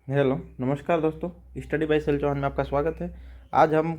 Hello नमस्कार दोस्तों। Study bye cell Chauhan में आपका स्वागत है। आज हम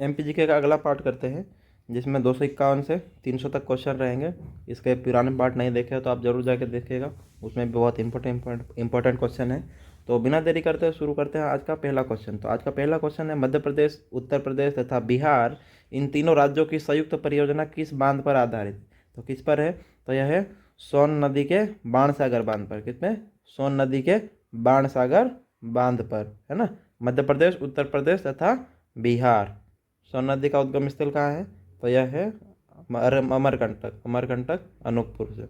एमपीजीके का अगला पार्ट करते हैं, जिसमें 251 से 300 तक क्वेश्चन रहेंगे। इसके पुराने पार्ट नहीं देखे तो आप ज़रूर जाके देखिएगा, उसमें भी बहुत इंपॉर्टेंट क्वेश्चन है। तो बिना देरी करते हुए शुरू करते हैं आज का पहला क्वेश्चन। तो आज का पहला क्वेश्चन है, मध्य प्रदेश, उत्तर प्रदेश तथा बिहार, इन तीनों राज्यों की संयुक्त परियोजना किस बांध पर आधारित? तो किस पर है? तो यह है सोन नदी के बाणसागर बांध पर। किसमें? सोन नदी के बाणसागर बांध पर, है ना। मध्य प्रदेश, उत्तर प्रदेश तथा बिहार। सोन नदी का उद्गम स्थल कहाँ है? तो यह है अमरकंटक अनूपपुर से।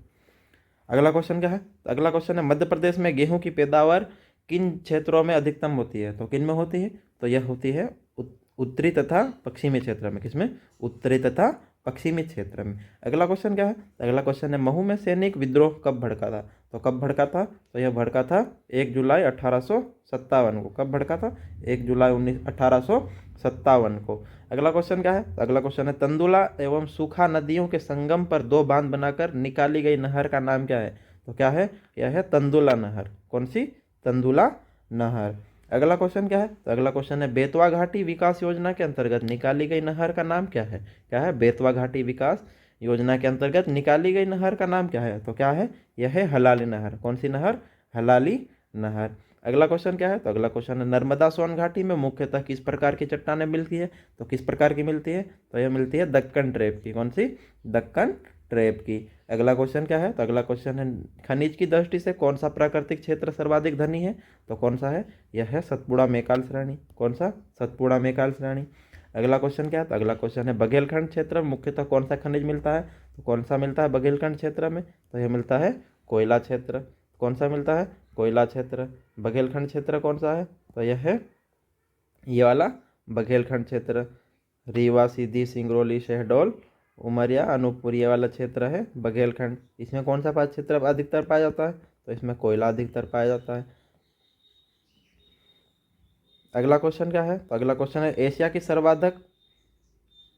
अगला क्वेश्चन क्या है? तो अगला क्वेश्चन है, मध्य प्रदेश में गेहूं की पैदावार किन क्षेत्रों में अधिकतम होती है? तो किन में होती है? तो यह होती है उत्तरी तथा पश्चिमी क्षेत्र में। किसमें? उत्तरी तथा पश्चिमी क्षेत्र में। अगला क्वेश्चन क्या है? अगला क्वेश्चन है, महू में सैनिक विद्रोह कब भड़का था? तो कब भड़का था? तो यह भड़का था 1 जुलाई 1857 को। कब भड़का था? 1 जुलाई 1857 को। अगला क्वेश्चन क्या है? अगला क्वेश्चन है, तंदुला एवं सूखा नदियों के संगम पर 2 बांध बनाकर निकाली गई नहर का नाम क्या है? तो क्या है? यह है तंदुला नहर। कौन सी? तंदुला नहर। अगला क्वेश्चन क्या है? तो अगला क्वेश्चन है, बेतवा घाटी विकास योजना के अंतर्गत निकाली गई नहर का नाम क्या है? क्या है? बेतवा घाटी विकास योजना के अंतर्गत निकाली गई नहर का नाम क्या है? तो क्या है? यह है हलाली नहर। कौन सी नहर? हलाली नहर। अगला क्वेश्चन क्या है? तो अगला क्वेश्चन है, नर्मदा सोन घाटी में मुख्यतः किस प्रकार की चट्टानें मिलती है? तो किस प्रकार की मिलती है? तो यह मिलती है दक्कन ट्रेप की। कौन सी? दक्कन ट्रेप की। अगला क्वेश्चन क्या है? तो अगला क्वेश्चन है, खनिज की दृष्टि से कौन सा प्राकृतिक क्षेत्र सर्वाधिक धनी है? तो कौन सा है? यह है सतपुड़ा मेकाल श्रेणी। कौन सा? सतपुड़ा मेकाल श्रेणी। अगला क्वेश्चन क्या है? तो अगला क्वेश्चन है, बघेलखंड क्षेत्र में मुख्यतः कौन सा खनिज मिलता है? तो कौन सा मिलता है बघेलखंड क्षेत्र में? तो यह मिलता है कोयला क्षेत्र। कौन सा मिलता है? कोयला क्षेत्र। बघेलखंड क्षेत्र कौन सा है? तो यह है ये वाला बघेलखंड क्षेत्र। रीवा, सीधी, सिंगरौली, शहडोल, उमरिया, अनूपपुर, ये वाला क्षेत्र है बघेलखंड। इसमें कौन सा क्षेत्र अधिकतर पाया जाता है? तो इसमें कोयला अधिकतर पाया जाता है। अगला क्वेश्चन क्या है? तो अगला क्वेश्चन है, एशिया की सर्वाधिक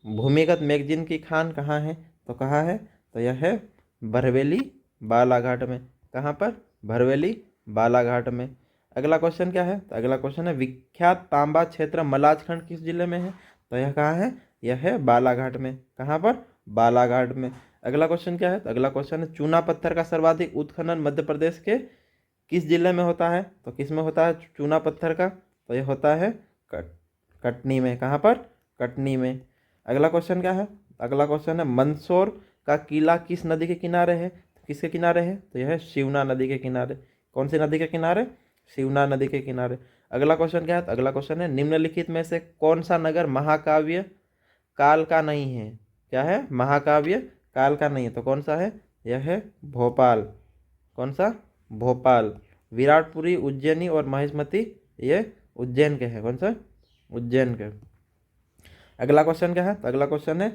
भूमिगत मैगजीन की खान कहाँ है? तो कहाँ है? तो यह है भरवेली बालाघाट में। कहाँ पर? भरवेली बालाघाट में। अगला क्वेश्चन क्या है? तो अगला क्वेश्चन है, विख्यात तांबा क्षेत्र मलाजखंड किस जिले में है? तो यह कहाँ है? यह है बालाघाट में। कहाँ पर? बालाघाट में। अगला क्वेश्चन क्या है? तो अगला क्वेश्चन है, चूना पत्थर का सर्वाधिक उत्खनन मध्य प्रदेश के किस जिले में होता है? तो किस में होता है चूना पत्थर का? तो यह होता है कटनी में। कहाँ पर? कटनी में। अगला क्वेश्चन क्या है? अगला क्वेश्चन है, मंदसौर का किला किस नदी के किनारे है? किसके किनारे है? तो यह है शिवना नदी के किनारे। कौन सी नदी के किनारे? शिवना नदी के किनारे। अगला क्वेश्चन क्या है? अगला क्वेश्चन है, निम्नलिखित में से कौन सा नगर महाकाव्य काल का नहीं है? क्या है? महाकाव्य काल का नहीं है। तो कौन सा है? यह है भोपाल। कौन सा? भोपाल। विराटपुरी, उज्जैनी और महेशमती ये उज्जैन के हैं। कौन सा? उज्जैन के। अगला क्वेश्चन क्या है? तो अगला क्वेश्चन है,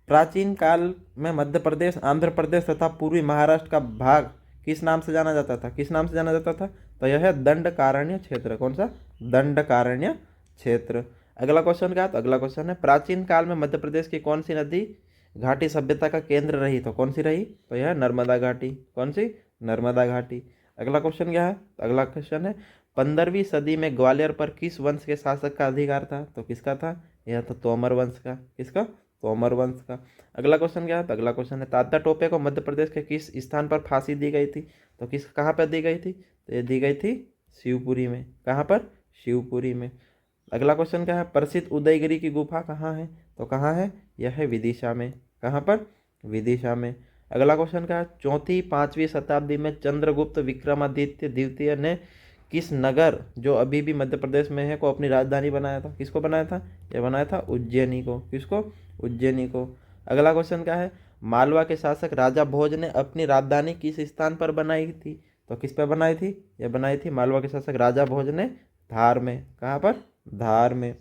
प्राचीन काल में मध्य प्रदेश, आंध्र प्रदेश तथा पूर्वी महाराष्ट्र का भाग किस नाम से जाना जाता था? किस नाम से जाना जाता था? तो यह है दंडकारण्य क्षेत्र। कौन सा? दंडकारण्य क्षेत्र। अगला क्वेश्चन क्या है? तो अगला क्वेश्चन है, प्राचीन काल में मध्य प्रदेश की कौन सी नदी घाटी सभ्यता का केंद्र रही? तो कौन सी रही? तो यह नर्मदा घाटी। कौन सी? नर्मदा घाटी। अगला क्वेश्चन क्या है? तो अगला क्वेश्चन है, 15वीं सदी में ग्वालियर पर किस वंश के शासक का अधिकार था? तो किसका था? यह था तोमर वंश का। किसका? तोमर वंश का। अगला क्वेश्चन क्या है? तो अगला क्वेश्चन है, तात्या टोपे को मध्य प्रदेश के किस स्थान पर फांसी दी गई थी? तो किस कहाँ पर दी गई थी? तो ये दी गई थी शिवपुरी में। कहाँ पर? शिवपुरी में। अगला क्वेश्चन क्या है, प्रसिद्ध उदयगिरी की गुफा कहाँ है? तो कहाँ है? यह है विदिशा में। कहाँ पर? विदिशा में। अगला क्वेश्चन क्या है, 4वीं-5वीं शताब्दी में चंद्रगुप्त विक्रमादित्य द्वितीय ने किस नगर, जो अभी भी मध्य प्रदेश में है, को अपनी राजधानी बनाया था? किसको बनाया था? यह बनाया था उज्जैनी को। किसको? उज्जैनी को। अगला क्वेश्चन क्या है, मालवा के शासक राजा भोज ने अपनी राजधानी किस स्थान पर बनाई थी? तो किस पर बनाई थी? यह बनाई थी मालवा के शासक राजा भोज ने धार में। कहाँ पर? धार में।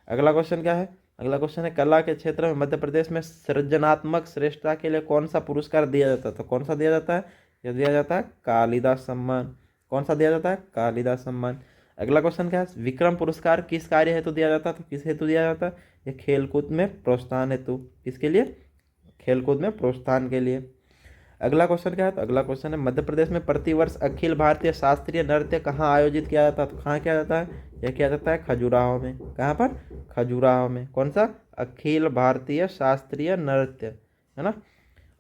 अगला क्वेश्चन क्या है? अगला क्वेश्चन है, कला के क्षेत्र में मध्य प्रदेश में सृजनात्मक श्रेष्ठता के लिए कौन सा पुरस्कार दिया जाता है? तो कौन सा दिया जाता है? यह दिया जाता है कालिदास सम्मान। कौन सा दिया जाता है? कालिदास सम्मान। अगला क्वेश्चन क्या है, विक्रम पुरस्कार किस कार्य हेतु दिया जाता है? तो किस हेतु दिया जाता है? यह खेलकूद में प्रोत्साहन हेतु। किसके लिए? खेलकूद में प्रोत्साहन के लिए। अगला क्वेश्चन क्या है, तो अगला क्वेश्चन है मध्य प्रदेश में प्रतिवर्ष अखिल भारतीय शास्त्रीय नृत्य कहाँ आयोजित किया जाता है, तो कहाँ किया जाता है, यह किया जाता है खजुराहो में। कहाँ पर, खजुराहो में। कौन सा, अखिल भारतीय शास्त्रीय नृत्य, है ना।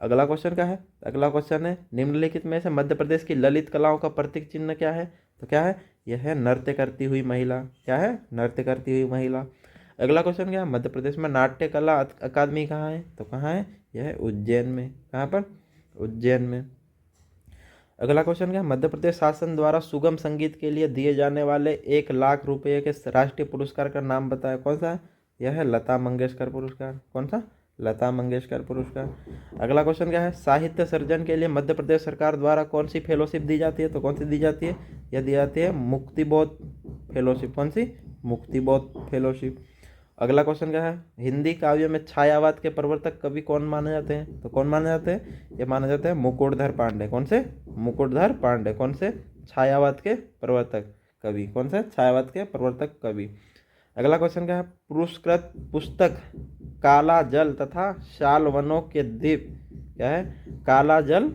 अगला क्वेश्चन क्या है, अगला क्वेश्चन है निम्नलिखित में से मध्य प्रदेश की ललित कलाओं का प्रतीक चिन्ह क्या है, तो क्या है, यह है नृत्य करती हुई महिला। क्या है, नृत्य करती हुई महिला। अगला क्वेश्चन क्या है, मध्य प्रदेश में नाट्य कला अकादमी कहाँ है, तो कहाँ है, यह है उज्जैन में। कहाँ पर, उज्जैन में। अगला क्वेश्चन क्या है, मध्य प्रदेश शासन द्वारा सुगम संगीत के लिए दिए जाने वाले 1 लाख रुपए के राष्ट्रीय पुरस्कार का नाम बताया। कौन सा है, यह है लता मंगेशकर पुरस्कार। कौन सा, लता मंगेशकर पुरस्कार। अगला क्वेश्चन क्या है, साहित्य सर्जन के लिए मध्य प्रदेश सरकार द्वारा कौन सी फेलोशिप दी जाती है, तो कौन सी दी जाती है, यह दी जाती है मुक्तिबोध फेलोशिप। कौन सी, मुक्तिबोध फेलोशिप। अगला क्वेश्चन क्या है, हिंदी काव्य में छायावाद के प्रवर्तक कवि कौन माने जाते हैं, तो कौन माने जाते हैं, ये माने जाते हैं मुकुटधर पांडे। कौन से, मुकुटधर पांडे। कौन से, छायावाद के प्रवर्तक कवि। कौन से, छायावाद के प्रवर्तक कवि। अगला क्वेश्चन क्या है, पुरस्कृत पुस्तक काला जल तथा शाल वनों के द्वीप, क्या है, काला जल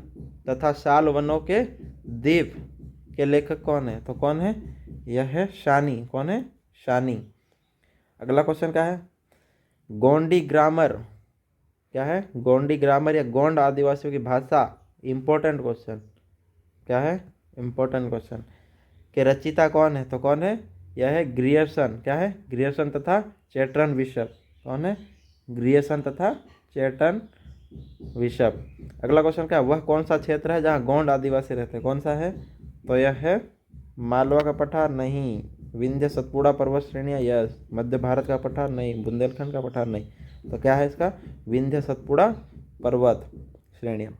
तथा शाल वनों के द्वीप के लेखक कौन है, तो कौन है, यह है शानी। कौन है, शानी। अगला क्वेश्चन क्या है, गोंडी ग्रामर, क्या है, गोंडी ग्रामर या गोंड आदिवासियों की भाषा, इंपॉर्टेंट क्वेश्चन, क्या है, इंपॉर्टेंट क्वेश्चन, के रचिता कौन है, तो कौन है, यह है ग्रियर्सन। क्या है, ग्रियर्सन तथा चैटर्न बिशप। कौन है, ग्रियर्सन तथा चैटर्न बिशप। अगला क्वेश्चन क्या है, वह कौन सा क्षेत्र है जहाँ गोंड आदिवासी रहते हैं। कौन सा है, तो यह है मालवा का पठार, नहीं। विंध्य सतपुड़ा पर्वत श्रेणियाँ, यस। मध्य भारत का पठार, नहीं। बुंदेलखंड का पठार, नहीं। तो क्या है इसका, विंध्य सतपुड़ा पर्वत श्रेणियाँ।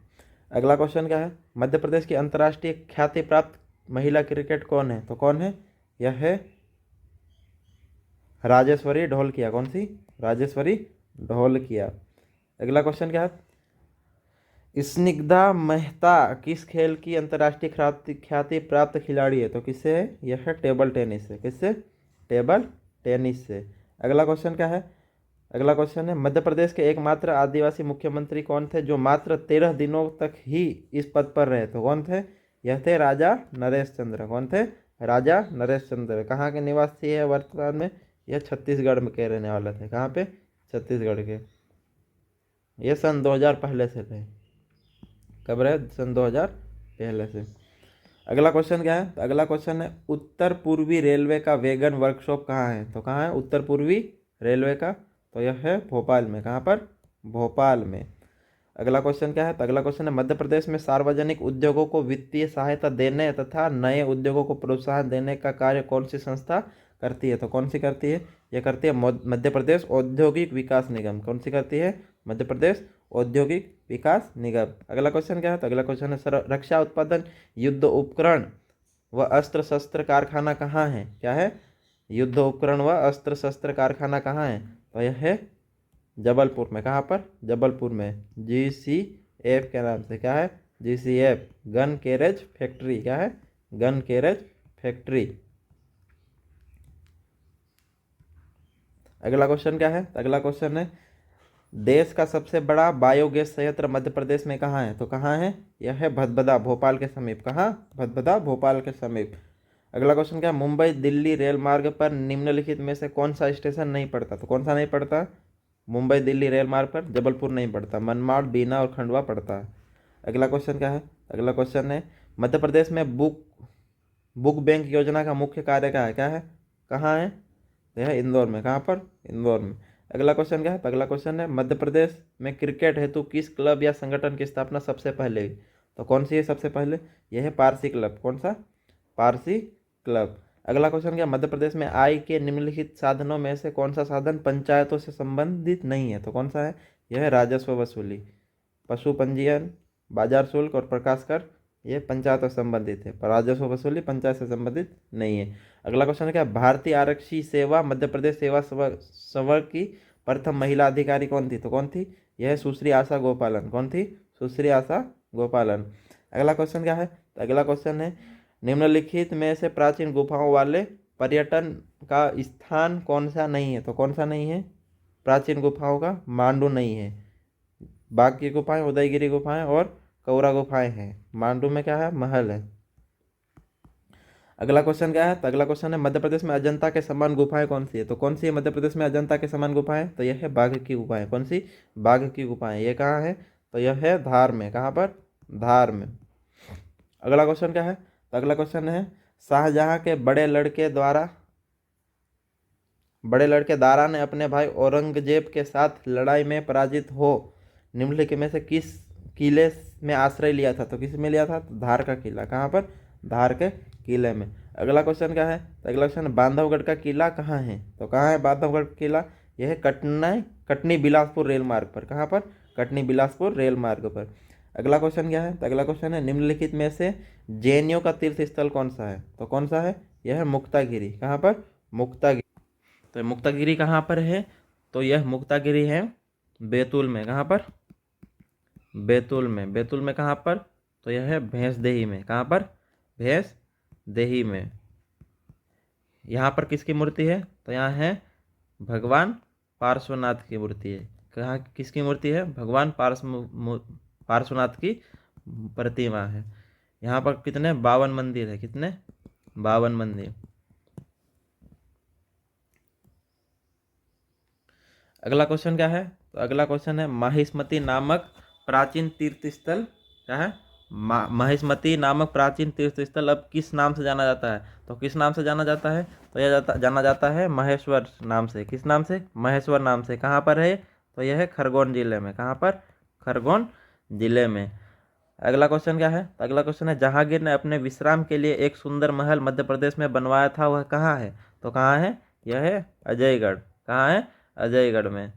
अगला क्वेश्चन क्या है, मध्य प्रदेश की अंतर्राष्ट्रीय ख्याति प्राप्त महिला क्रिकेट कौन है, तो कौन है, यह है राजेश्वरी ढोलकिया। कौन सी, राजेश्वरी ढोलकिया। अगला क्वेश्चन क्या है, स्निग्धा मेहता किस खेल की अंतर्राष्ट्रीय ख्याति प्राप्त खिलाड़ी है, तो किससे है, यह है टेबल टेनिस से। किससे, टेबल टेनिस से। अगला क्वेश्चन क्या है, अगला क्वेश्चन है मध्य प्रदेश के एकमात्र आदिवासी मुख्यमंत्री कौन थे जो मात्र 13 दिनों तक ही इस पद पर रहे, तो कौन थे, यह थे राजा नरेश चंद्र। कौन थे, राजा नरेश चंद्र। कहाँ के निवासी है वर्तमान में, यह छत्तीसगढ़ में के रहने वाले थे। कहाँ पे, छत्तीसगढ़ के। ये सन 2000 पहले से थे। कब रहे, सन 2000 पहले से। अगला क्वेश्चन क्या है, तो अगला क्वेश्चन है उत्तर पूर्वी रेलवे का वैगन वर्कशॉप कहाँ है, तो कहाँ है उत्तर पूर्वी रेलवे का, तो यह है भोपाल में। कहाँ पर, भोपाल में। अगला क्वेश्चन क्या है, तो अगला क्वेश्चन है मध्य प्रदेश में सार्वजनिक उद्योगों को वित्तीय सहायता देने तथा नए उद्योगों को प्रोत्साहन देने का कार्य कौन सी संस्था करती है, तो कौन सी करती है, यह करती है मध्य प्रदेश औद्योगिक विकास निगम। कौन सी करती है, मध्य प्रदेश औद्योगिक विकास निगम। अगला क्वेश्चन क्या है, तो अगला क्वेश्चन है रक्षा उत्पादन युद्ध उपकरण व अस्त्र शस्त्र कारखाना कहाँ है। क्या है, युद्ध उपकरण व अस्त्र शस्त्र कारखाना कहाँ है, तो यह है जबलपुर में। कहाँ पर, जबलपुर में। GCF के नाम से। क्या है, GCF गन कैरेज फैक्ट्री। क्या है, गन कैरेज फैक्ट्री। अगला क्वेश्चन क्या है, अगला क्वेश्चन है देश का सबसे बड़ा बायोगैस संयंत्र मध्य प्रदेश में कहाँ है, तो कहाँ है, यह है भदभदा भोपाल के समीप। कहाँ, भदभदा भोपाल के समीप। अगला क्वेश्चन क्या है, मुंबई दिल्ली रेल मार्ग पर निम्नलिखित में से कौन सा स्टेशन नहीं पड़ता, तो कौन सा नहीं पड़ता, मुंबई दिल्ली रेल मार्ग पर जबलपुर नहीं पड़ता, मनमाड़, बीना और खंडवा पड़ता है। अगला क्वेश्चन क्या है, अगला क्वेश्चन है मध्य प्रदेश में बुक बैंक योजना का मुख्य कार्य क्या है। क्या है, कहाँ है, यह है इंदौर में। कहाँ पर, इंदौर में। अगला क्वेश्चन क्या है, अगला क्वेश्चन है मध्य प्रदेश में क्रिकेट हेतु किस क्लब या संगठन की स्थापना सबसे पहले हुई, तो कौन सी है सबसे पहले, यह है पारसी क्लब। कौन सा, पारसी क्लब। अगला क्वेश्चन क्या, मध्य प्रदेश में आय के निम्नलिखित साधनों में से कौन सा साधन पंचायतों से संबंधित नहीं है, तो कौन सा है, यह है राजस्व वसूली। पशु पंजीयन, बाजार शुल्क और प्रकाश कर ये पंचायत से संबंधित है, पर राजस्व वसूली पंचायत से संबंधित नहीं है। अगला क्वेश्चन क्या, भारतीय आरक्षी सेवा मध्य प्रदेश सेवा संवर्ग की प्रथम महिला अधिकारी कौन थी, तो कौन थी, यह है सुश्री आशा गोपालन। कौन थी, सुश्री आशा गोपालन। अगला क्वेश्चन क्या है, तो अगला क्वेश्चन है निम्नलिखित में से प्राचीन गुफाओं वाले पर्यटन का स्थान कौन सा नहीं है, तो कौन सा नहीं है, प्राचीन गुफाओं का मांडू नहीं है, बाग की गुफाएं, उदयगिरी गुफाएं और कौरा गुफाएं हैं। मांडू में क्या है, महल है। अगला क्वेश्चन क्या है, तो अगला क्वेश्चन है मध्य प्रदेश में अजंता के समान गुफाएं कौन सी है। तो कौन सी है मध्य प्रदेश में अजंता के समान गुफाएं, तो यह है बाघ की गुफाएं। कौन सी, बाघ की गुफाएं। ये कहाँ है, तो यह है धार में। कहाँ पर, धार में। अगला क्वेश्चन क्या है, तो अगला क्वेश्चन है शाहजहां के बड़े लड़के दारा ने अपने भाई औरंगजेब के साथ लड़ाई में पराजित हो निम्नलिखित में से किस किले में आश्रय लिया था। तो किस में लिया था, तो धार का किला। कहाँ पर, धार के किले में। अगला क्वेश्चन क्या है, तो अगला क्वेश्चन बांधवगढ़ का किला कहाँ है। तो कहाँ है बांधवगढ़ का किला, यह है कटनी बिलासपुर रेल मार्ग पर। कहाँ पर, कटनी बिलासपुर रेल मार्ग पर। अगला क्वेश्चन क्या है, तो अगला क्वेश्चन है निम्नलिखित में से जैनियों का तीर्थ स्थल कौन सा है। तो कौन सा है, यह है मुक्तागिरी। कहाँ पर, मुक्तागिरी। तो मुक्तागिरी कहाँ पर है, तो यह मुक्तागिरी है बैतूल में। कहाँ पर, बैतूल में। बैतूल में कहाँ पर, तो यह है भैंसदेही में। कहाँ पर, भैंसदेही में। यहाँ पर किसकी मूर्ति है, तो यहाँ है भगवान पार्श्वनाथ की मूर्ति है। कहाँ किसकी मूर्ति है, भगवान पार्श्वनाथ की प्रतिमा है। यहाँ पर कितने, 52 मंदिर है। कितने, 52 मंदिर। अगला क्वेश्चन क्या है, तो अगला क्वेश्चन है माहिष्मती नामक प्राचीन तीर्थ स्थल क्या है, माहिष्मती नामक प्राचीन तीर्थ स्थल अब किस नाम से जाना जाता है। तो किस नाम से जाना जाता है, तो यह जाना जाता है महेश्वर नाम से। किस नाम से, महेश्वर नाम से। कहाँ पर है, तो यह है खरगोन जिले में। कहाँ पर, खरगोन जिले में। अगला क्वेश्चन क्या है, तो अगला क्वेश्चन है जहांगीर ने अपने विश्राम के लिए एक सुंदर महल मध्य प्रदेश में बनवाया था, वह कहाँ है। तो कहाँ है, यह है अजयगढ़। कहाँ है, अजयगढ़ में।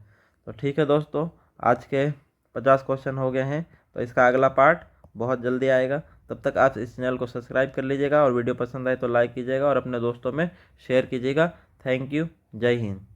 तो ठीक है दोस्तों, आज के 50 क्वेश्चन हो गए हैं। तो इसका अगला पार्ट बहुत जल्दी आएगा। तब तक आप इस चैनल को सब्सक्राइब कर लीजिएगा और वीडियो पसंद आए तो लाइक कीजिएगा और अपने दोस्तों में शेयर कीजिएगा। थैंक यू, जय हिंद।